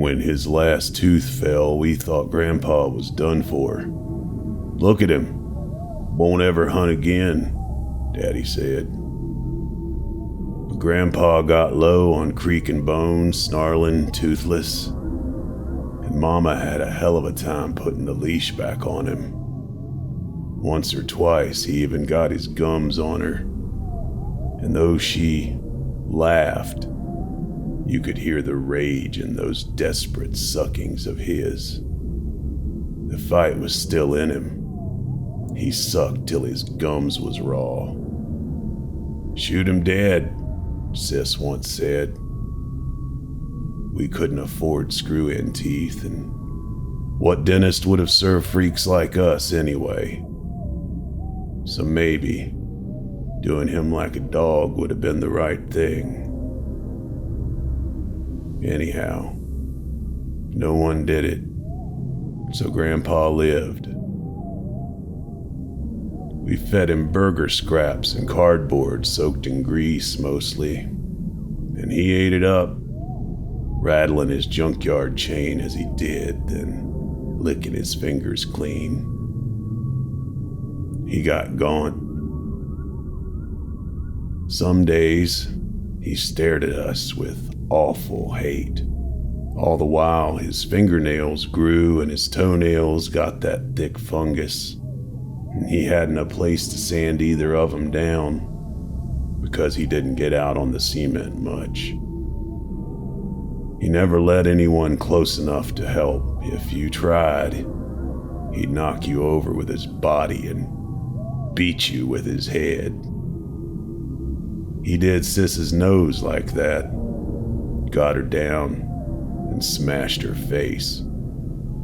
When his last tooth fell, we thought Grandpa was done for. Look at him. Won't ever hunt again, Daddy said. But Grandpa got low on creaking bones, snarling, toothless, and Mama had a hell of a time putting the leash back on him. Once or twice, he even got his gums on her, and though she laughed, you could hear the rage in those desperate suckings of his. The fight was still in him. He sucked till his gums was raw. Shoot him dead, Sis once said. We couldn't afford screw-in teeth, and what dentist would have served freaks like us anyway? So maybe doing him like a dog would have been the right thing. Anyhow, no one did it, so Grandpa lived. We fed him burger scraps and cardboard soaked in grease mostly, and he ate it up, rattling his junkyard chain as he did, then licking his fingers clean. He got gaunt. Some days, he stared at us with awful hate. All the while, his fingernails grew and his toenails got that thick fungus, and he hadn't a place to sand either of them down because he didn't get out on the cement much. He never let anyone close enough to help. If you tried, he'd knock you over with his body and beat you with his head. He did Sis's nose like that, got her down, and smashed her face.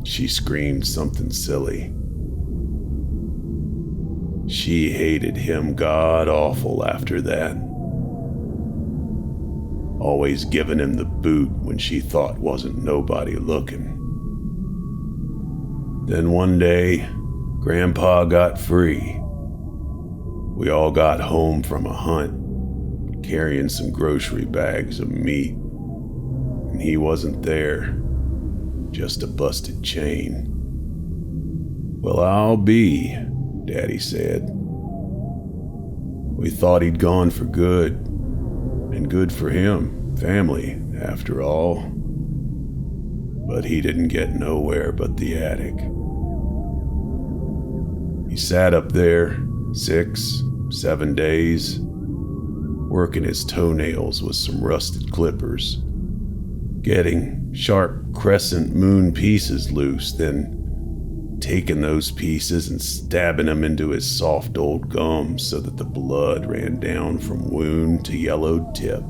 She screamed something silly. She hated him god-awful after that, always giving him the boot when she thought wasn't nobody looking. Then one day, Grandpa got free. We all got home from a hunt, carrying some grocery bags of meat, and he wasn't there, just a busted chain. Well, I'll be, Daddy said. We thought he'd gone for good, and good for him, family, after all. But he didn't get nowhere but the attic. He sat up there 6, 7 days, working his toenails with some rusted clippers, getting sharp crescent moon pieces loose, then taking those pieces and stabbing them into his soft old gums so that the blood ran down from wound to yellowed tip.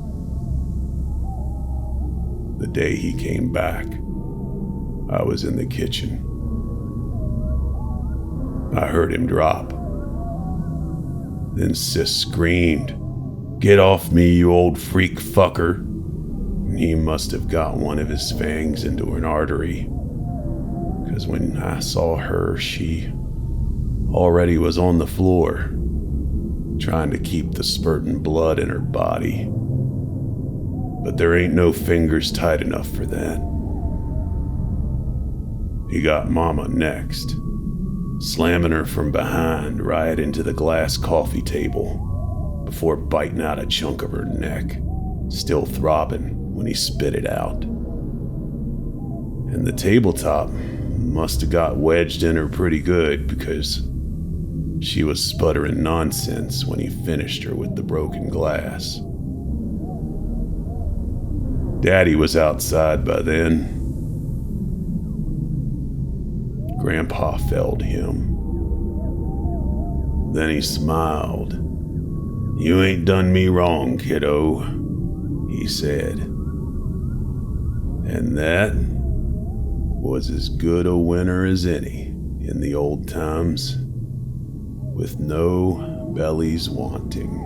The day he came back, I was in the kitchen. I heard him drop. Then Sis screamed, "Get off me, you old freak fucker!" And he must have got one of his fangs into an artery, because when I saw her, she already was on the floor, trying to keep the spurting blood in her body. But there ain't no fingers tight enough for that. He got Mama next, slamming her from behind right into the glass coffee table before biting out a chunk of her neck, still throbbing when he spit it out. And the tabletop must have got wedged in her pretty good, because she was sputtering nonsense when he finished her with the broken glass. Daddy was outside by then. Grandpa felled him. Then he smiled. "You ain't done me wrong, kiddo," he said. And that was as good a winner as any in the old times, with no bellies wanting.